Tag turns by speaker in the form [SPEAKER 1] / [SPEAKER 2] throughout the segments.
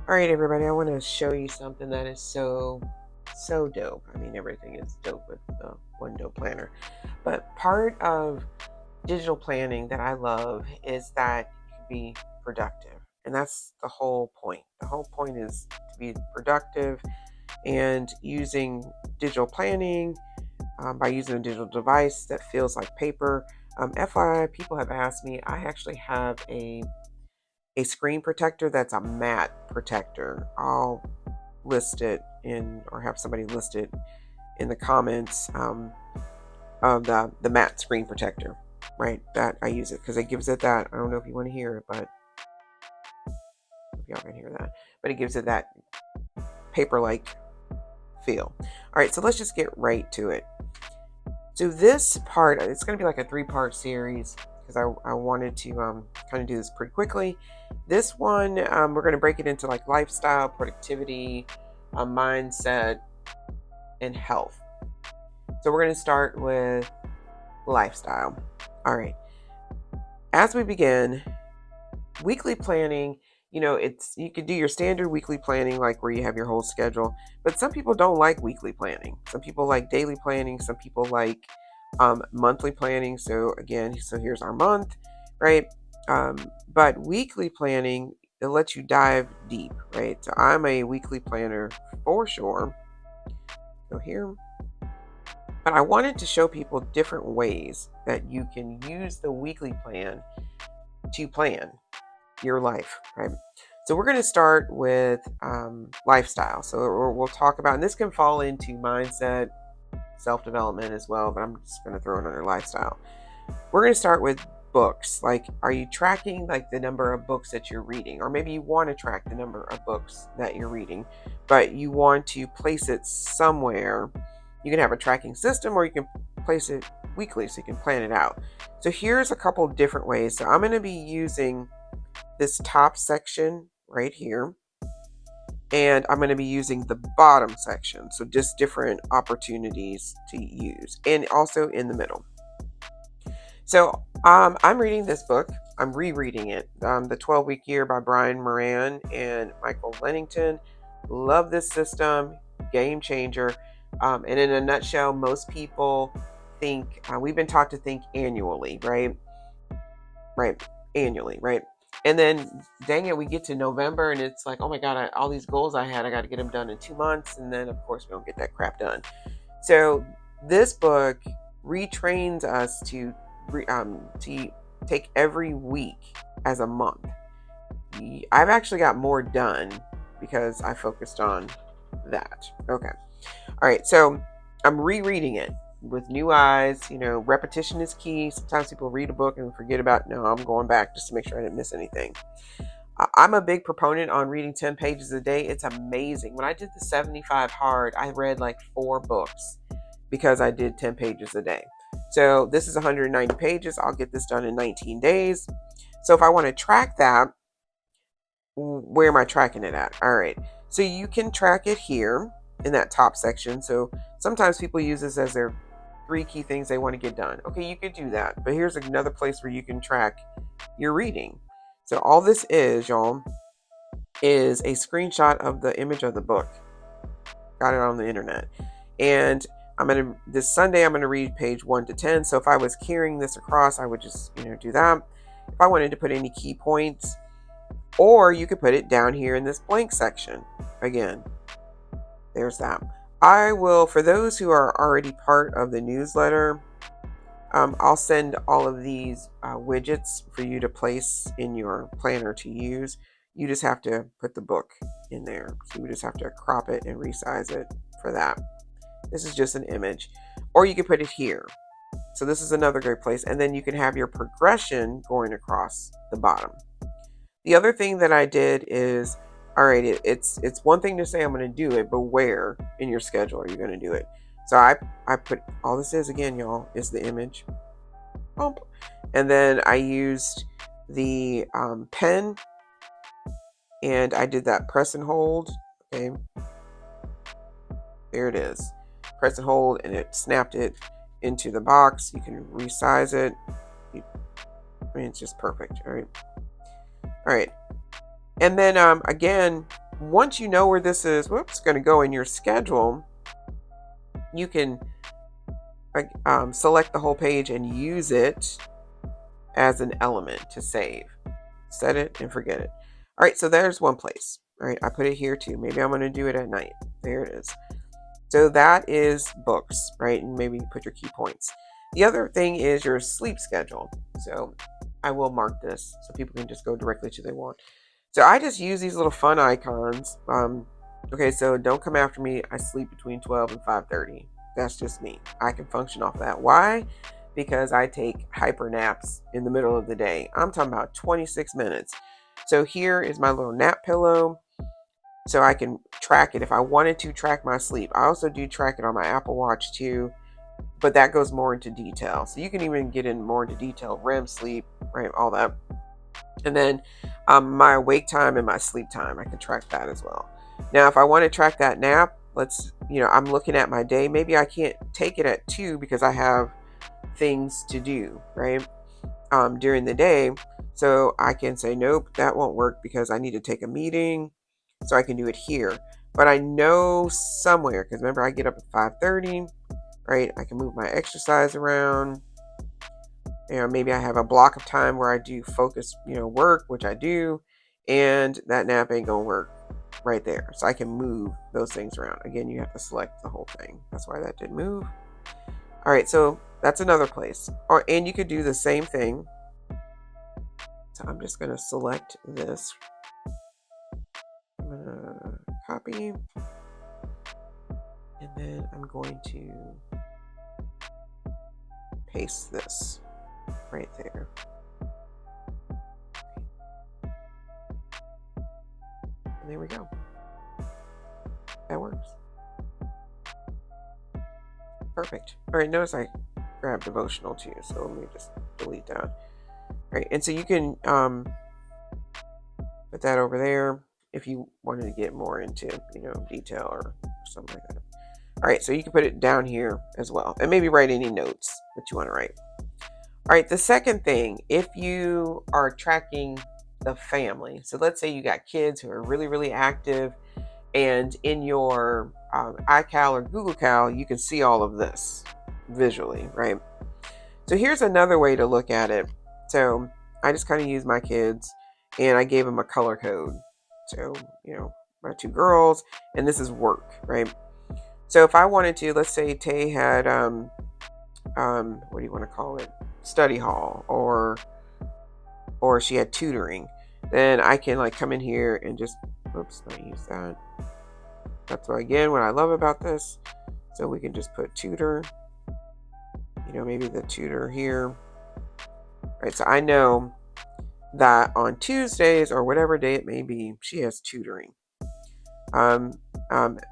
[SPEAKER 1] All right, everybody, I want to show you something that is so dope. I mean, everything is dope with the One Dope Planner. But part of digital planning that I love is that you can be productive. And that's the whole point. The whole point is to be productive and using digital planning by using a digital device that feels like paper. FYI, people have asked me, I actually have a screen protector that's a matte protector. I'll list it in, or have somebody list it in the comments of the matte screen protector, right? That I use it because it gives it that. I don't know if you want to hear it, but if y'all can hear that, but it gives it that paper-like feel. All right, so let's just get right to it. So this part, it's going to be like a 3-part series because I wanted to kind of do this pretty quickly. This one, we're going to break it into like lifestyle, productivity, mindset, and health. So we're going to start with lifestyle. All right. As we begin, weekly planning, you could do your standard weekly planning, like where you have your whole schedule, but some people don't like weekly planning. Some people like daily planning. Some people like monthly planning. So again, here's our month, right? But weekly planning, it lets you dive deep, right? So I'm a weekly planner for sure. So here, but I wanted to show people different ways that you can use the weekly plan to plan your life, right? So we're going to start with lifestyle. So we'll talk about, and this can fall into mindset, self-development as well, but I'm just going to throw it under lifestyle. We're going to start with books. Like, are you tracking like the number of books that you're reading? Or maybe you want to track the number of books that you're reading, but you want to place it somewhere. You can have a tracking system, or you can place it weekly so you can plan it out. So here's a couple different ways. So I'm going to be using this top section right here, and I'm going to be using the bottom section. So just different opportunities to use, and also in the middle. So I'm reading this book. I'm rereading it, The 12-Week Year by Brian Moran and Michael Lennington. Love this system, game changer. And in a nutshell, most people think, we've been taught to think annually, right? Right, annually, right? And then, dang it, we get to November and it's like, oh my God, all these goals I had, I got to get them done in 2 months. And then, of course, we don't get that crap done. So this book retrains us to take every week as a month. I've actually got more done because I focused on that. Okay. All right. So I'm rereading it with new eyes. Repetition is key. Sometimes people read a book and forget about, no, I'm going back just to make sure I didn't miss anything. I'm a big proponent on reading 10 pages a day. It's amazing. When I did the 75 hard, I read like 4 books because I did 10 pages a day. So this is 190 pages. I'll get this done in 19 days. So if I want to track that, where am I tracking it at? All right. So you can track it here in that top section. So sometimes people use this as their 3 key things they want to get done. Okay, you could do that. But here's another place where you can track your reading. So all this is, y'all, is a screenshot of the image of the book. Got it on the internet. And this Sunday, I'm going to read page 1 to 10. So if I was carrying this across, I would just, do that. If I wanted to put any key points, or you could put it down here in this blank section. Again, there's that. I will, for those who are already part of the newsletter, I'll send all of these widgets for you to place in your planner to use. You just have to put the book in there. So you just have to crop it and resize it for that. This is just an image. Or you can put it here. So this is another great place. And then you can have your progression going across the bottom. The other thing that I did is, all right, it's one thing to say I'm going to do it, but where in your schedule are you going to do it? So I put, all this is, again, y'all, is the image. Bump. And then I used the pen, and I did that press and hold. Okay. There it is. Press and hold, and it snapped it into the box. You can resize it. It's just perfect. All right. And then again, once you know where this is, going to go in your schedule, you can select the whole page and use it as an element to save. Set it and forget it. All right, so there's one place. All right, I put it here too. Maybe I'm going to do it at night. There it is. So that is books, right? And maybe you put your key points. The other thing is your sleep schedule. So I will mark this so people can just go directly to their want. So I just use these little fun icons. Okay, so don't come after me. I sleep between 12 and 5:30. That's just me. I can function off that. Why? Because I take hyper naps in the middle of the day. I'm talking about 26 minutes. So here is my little nap pillow. So I can track it if I wanted to track my sleep. I also do track it on my Apple Watch too, but that goes more into detail. So you can even get in more into detail, REM sleep, right? All that. And then my awake time and my sleep time, I can track that as well. Now, if I want to track that nap, I'm looking at my day. Maybe I can't take it at 2 because I have things to do, right? During the day. So I can say, nope, that won't work because I need to take a meeting. So I can do it here. But I know somewhere, because remember I get up at 5:30, right? I can move my exercise around. Maybe I have a block of time where I do focus, work, which I do, and that nap ain't gonna work right there. So I can move those things around. Again, you have to select the whole thing. That's why that didn't move. All right, so that's another place. And you could do the same thing. So I'm just gonna select this. I'm gonna copy, and then I'm going to paste this right there. And there we go. That works. Perfect. All right, notice I grabbed devotional too, so let me just delete that. All right, and so you can put that over there if you wanted to get more into, detail or something like that. All right, so you can put it down here as well, and maybe write any notes that you want to write. All right, the second thing, if you are tracking the family, so let's say you got kids who are really, really active, and in your iCal or Google Cal, you can see all of this visually, right? So here's another way to look at it. So I just kind of use my kids, and I gave them a color code. So, my 2 girls, and this is work, right? So if I wanted to, let's say Tay had, what do you want to call it? Study hall, or she had tutoring, then I can come in here and just, oops, not use that. That's what I love about this. So we can just put tutor, maybe the tutor here, right? So I know that on Tuesdays or whatever day it may be, she has tutoring.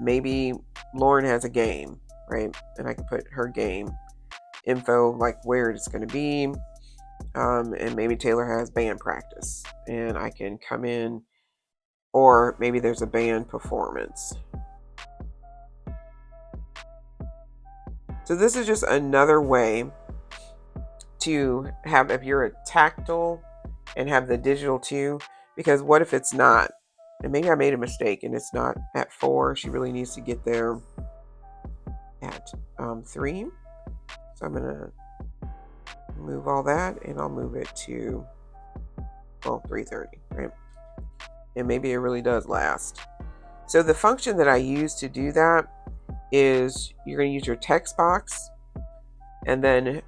[SPEAKER 1] Maybe Lauren has a game, right? And I can put her game info, like where it's going to be. And maybe Taylor has band practice, and I can come in, or maybe there's a band performance. So this is just another way to have, if you're a tactile and have the digital too, because what if it's not? And maybe I made a mistake and it's not at 4. She really needs to get there at 3. So I'm going to move all that, and I'll move it to 3:30, right? And maybe it really does last. So the function that I use to do that is you're going to use your text box, and then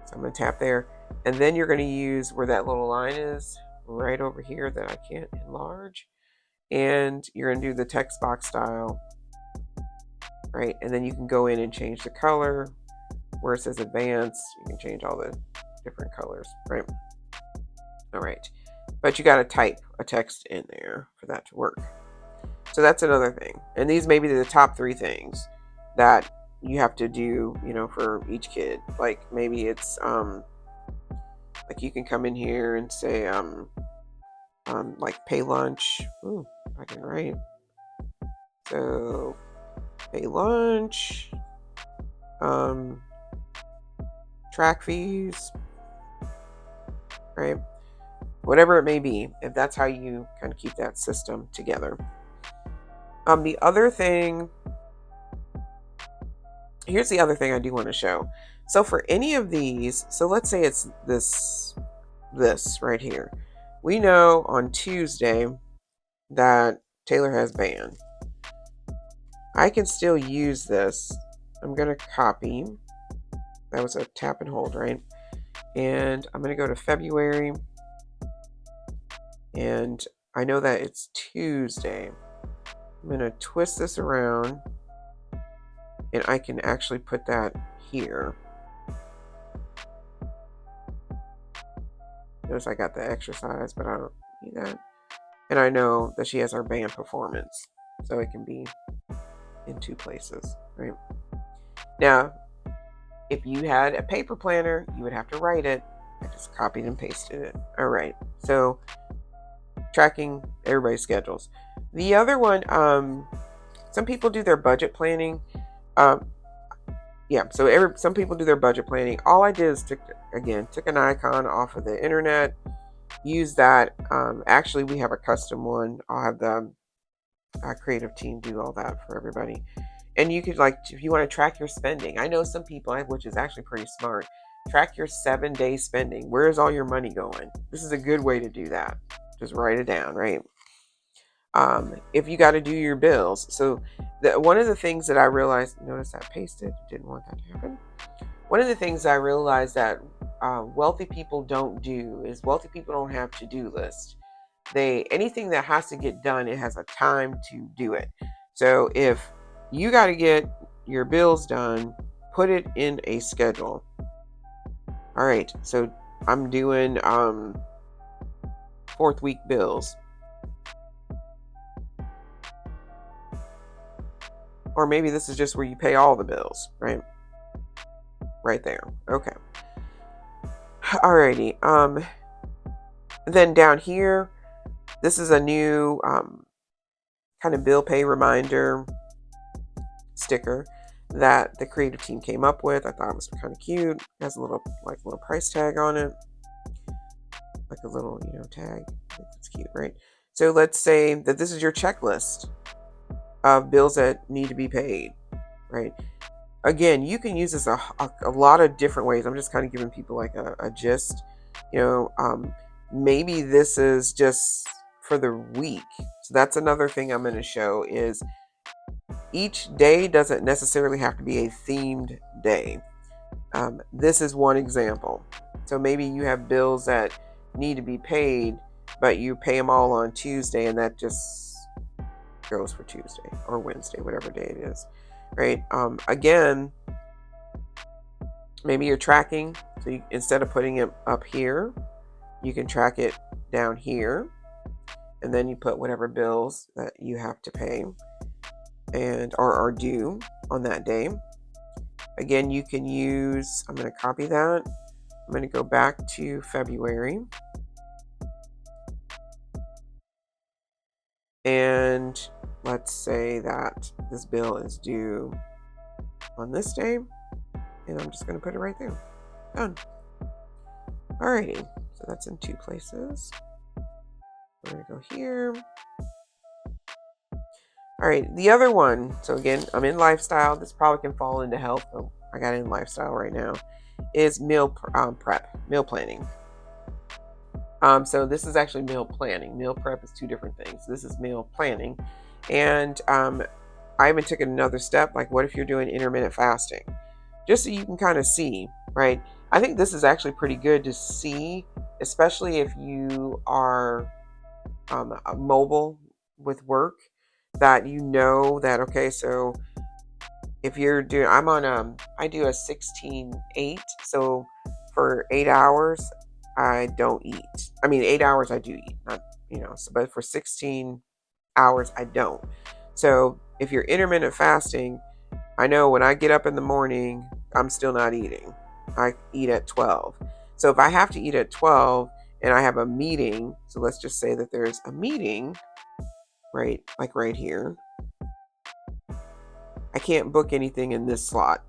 [SPEAKER 1] so I'm going to tap there, and then you're going to use where that little line is right over here that I can't enlarge, and you're going to do the text box style, right? And then you can go in and change the color. Where it says advanced, you can change all the different colors, right? All right, but you got to type a text in there for that to work. So that's another thing. And these may be the top 3 things that you have to do, for each kid. Like maybe it's like you can come in here and say like pay lunch. Ooh, I can write. So pay lunch, track fees, right? Whatever it may be, if that's how you kind of keep that system together. The other thing, here's the other thing I do want to show. So for any of these, so let's say it's this right here. We know on Tuesday that Taylor has band. I can still use this. I'm going to copy. That was a tap and hold, right? And I'm going to go to February. And I know that it's Tuesday. I'm going to twist this around. And I can actually put that here. Notice I got the exercise, but I don't need that. And I know that she has our band performance. So it can be in two places, right? Now, if you had a paper planner, you would have to write it. I just copied and pasted it. All right. So tracking everybody's schedules. The other one, some people do their budget planning. Some people do their budget planning. All I did is took an icon off of the internet, use that. Actually, we have a custom one. I'll have the creative team do all that for everybody. And you could, like, if you want to track your spending, I know some people, which is actually pretty smart, track your 7-day spending. Where is all your money going? This is a good way to do that. Just write it down, right? If you got to do your bills. So one of the things that I realized, notice I pasted, didn't want that to happen. One of the things I realized that wealthy people don't do is wealthy people don't have to-do lists. Anything that has to get done, it has a time to do it. So if you got to get your bills done, put it in a schedule. All right, so I'm doing 4th week bills. Or maybe this is just where you pay all the bills, right? Right there. Okay. Alrighty. Then down here, this is a new kind of bill pay reminder sticker that the creative team came up with. I thought it was kind of cute. It has a little price tag on it, like a little tag. I think that's cute, right? So let's say that this is your checklist of bills that need to be paid, right? Again, you can use this a lot of different ways. I'm just kind of giving people like a gist. Maybe this is just for the week. So that's another thing I'm going to show is each day doesn't necessarily have to be a themed day. This is one example. So maybe you have bills that need to be paid, but you pay them all on Tuesday, and that just goes for Tuesday or Wednesday, whatever day it is, right? Again, maybe you're tracking. So instead of putting it up here, you can track it down here, and then you put whatever bills that you have to pay and or are due on that day. Again, you can use, I'm going to copy that. I'm going to go back to February. And let's say that this bill is due on this day. And I'm just going to put it right there. Done. Alrighty. So that's in 2 places. We're going to go here. All right, the other one. So again, I'm in lifestyle. This probably can fall into health. Oh, I got it in lifestyle right now. Is meal planning. So this is actually meal planning. Meal prep is 2 different things. This is meal planning, and I even took another step. Like, what if you're doing intermittent fasting? Just so you can kind of see, right? I think this is actually pretty good to see, especially if you are mobile with work. That that, okay, so if you're doing, I do a 16-8, so for 8 hours, I don't eat. I mean, 8 hours I do eat, not, but for 16 hours, I don't. So if you're intermittent fasting, I know when I get up in the morning, I'm still not eating. I eat at 12. So if I have to eat at 12 and I have a meeting, so let's just say that there's a meeting, right, like right here, I can't book anything in this slot.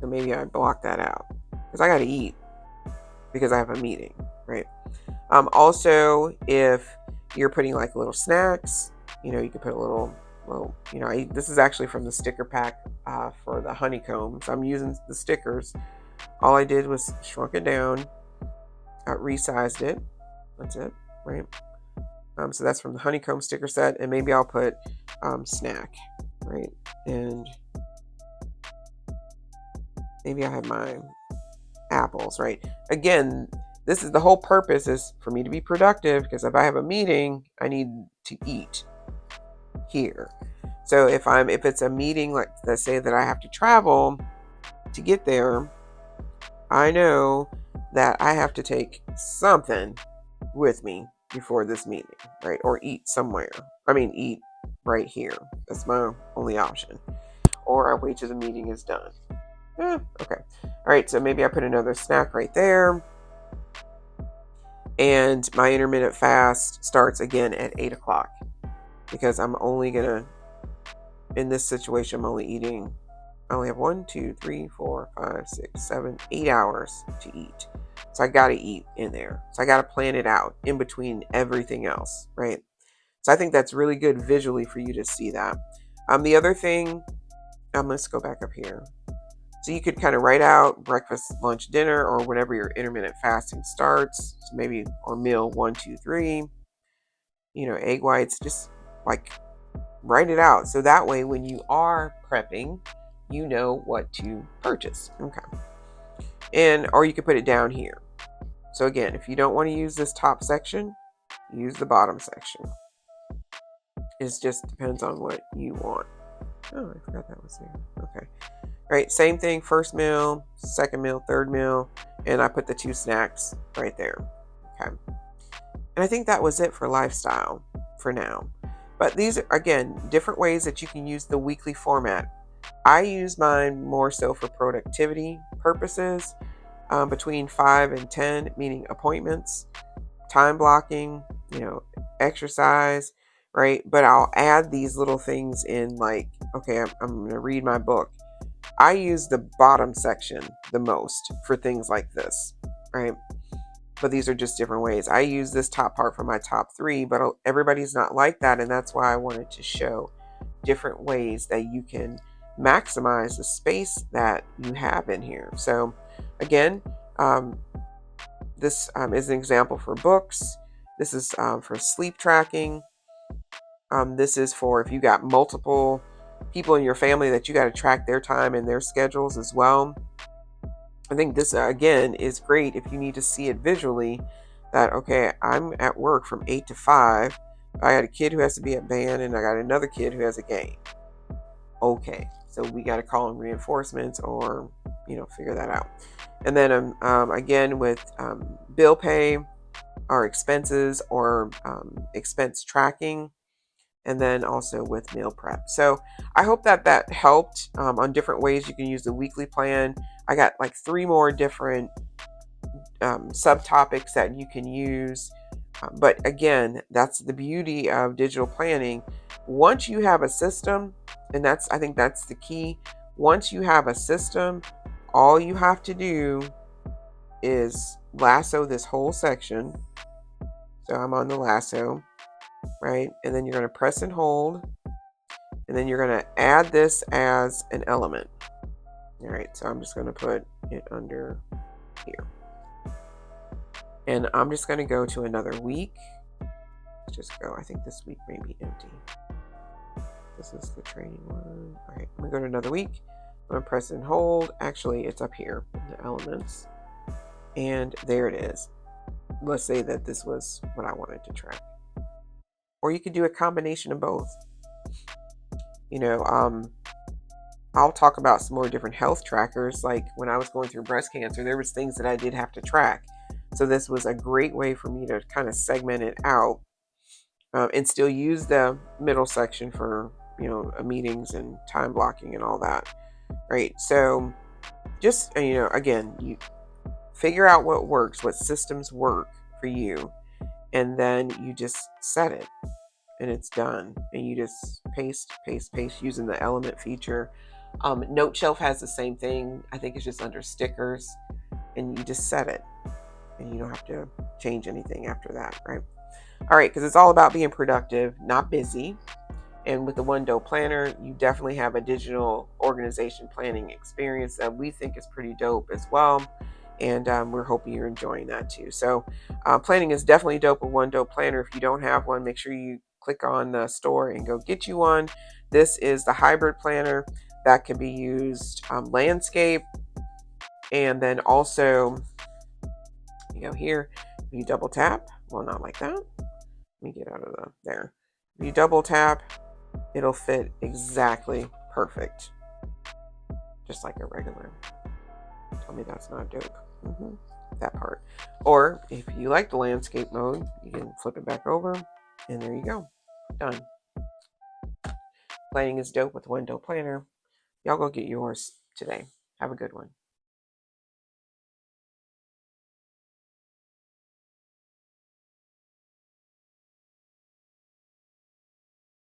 [SPEAKER 1] So maybe I block that out because I got to eat because I have a meeting, right? Also, if you're putting like little snacks, You could put a little, this is actually from the sticker pack for the honeycomb. So I'm using the stickers. All I did was shrunk it down, resized it. That's it, right? So that's from the honeycomb sticker set, and maybe I'll put snack, right? And maybe I have my apples, right? Again, this is the whole purpose is for me to be productive, because if I have a meeting, I need to eat here. So if it's a meeting, like let's say that I have to travel to get there, I know that I have to take something with me before this meeting, right? Or eat somewhere. Eat right here. That's my only option. Or I wait till the meeting is done. Okay. All right. So maybe I put another snack right there. And my intermittent fast starts again at 8 o'clock, because I'm only going to, in this situation, I'm only eating, I only have 1, 2, 3, 4, 5, 6, 7, 8 hours to eat. So I got to eat in there. So I got to plan it out in between everything else, right? So I think that's really good visually for you to see that. The other thing, let's go back up here. So you could kind of write out breakfast, lunch, dinner, or whenever your intermittent fasting starts. So maybe, or meal 1, 2, 3, egg whites, just like write it out. So that way, when you are prepping, you know what to purchase. Okay. Or you could put it down here. So again, if you don't want to use this top section, use the bottom section. It just depends on what you want. Oh, I forgot that was there. Okay. Right, same thing, first meal, second meal, third meal, and I put the 2 snacks right there. Okay. And I think that was it for lifestyle for now. But these are, again, different ways that you can use the weekly format. I use mine more so for productivity purposes, between 5 and 10, meaning appointments, time blocking, exercise, right? But I'll add these little things in, like, okay, I'm going to read my book. I use the bottom section the most for things like this, right? But these are just different ways. I use this top part for my top 3, but everybody's not like that. And that's why I wanted to show different ways that you can maximize the space that you have in here. So again, this is an example for books. This is for sleep tracking. This is for if you got multiple people in your family that you got to track their time and their schedules as well. I think this, again, is great if you need to see it visually, that, okay, I'm at work from 8 to 5. I got a kid who has to be at band, and I got another kid who has a game. Okay, so we got to call in reinforcements, or, figure that out. And then, again, with bill pay or expenses, or expense tracking, and then also with meal prep. So I hope that helped on different ways you can use the weekly plan. I got like 3 more different subtopics that you can use. But again, that's the beauty of digital planning. Once you have a system, and I think that's the key. Once you have a system, all you have to do is lasso this whole section. So I'm on the lasso, right? And then you're going to press and hold. And then you're going to add this as an element. All right, so I'm just going to put it under here. And I'm just going to go to another week. Let's just go. I think this week may be empty. This is the training one. All right, I'm going to go to another week. I'm going to press and hold. Actually, it's up here, the elements. And there it is. Let's say that this was what I wanted to track. Or you could do a combination of both. I'll talk about some more different health trackers. Like when I was going through breast cancer, there was things that I did have to track. So this was a great way for me to kind of segment it out, and still use the middle section for, meetings and time blocking and all that. Right. So just, again, you figure out what works, what systems work for you, and then you just set it. And it's done. And you just paste using the element feature. Note Shelf has the same thing. I think it's just under stickers. And you just set it. And you don't have to change anything after that, right? All right, because it's all about being productive, not busy. And with the One Dough Planner, you definitely have a digital organization planning experience that we think is pretty dope as well. And we're hoping you're enjoying that too. So, planning is definitely dope with One Dough Planner. If you don't have one, make sure you click on the store and go get you one. This is the hybrid planner that can be used landscape, and then also you go here, you double tap. Well, not like that. Let me get out of the there. If you double tap, it'll fit exactly perfect, just like a regular. Tell me that's not dope. That part. Or if you like the landscape mode, you can flip it back over, and there you go. Done. Planning is dope with Window Planner. Y'all go get yours today. Have a good one.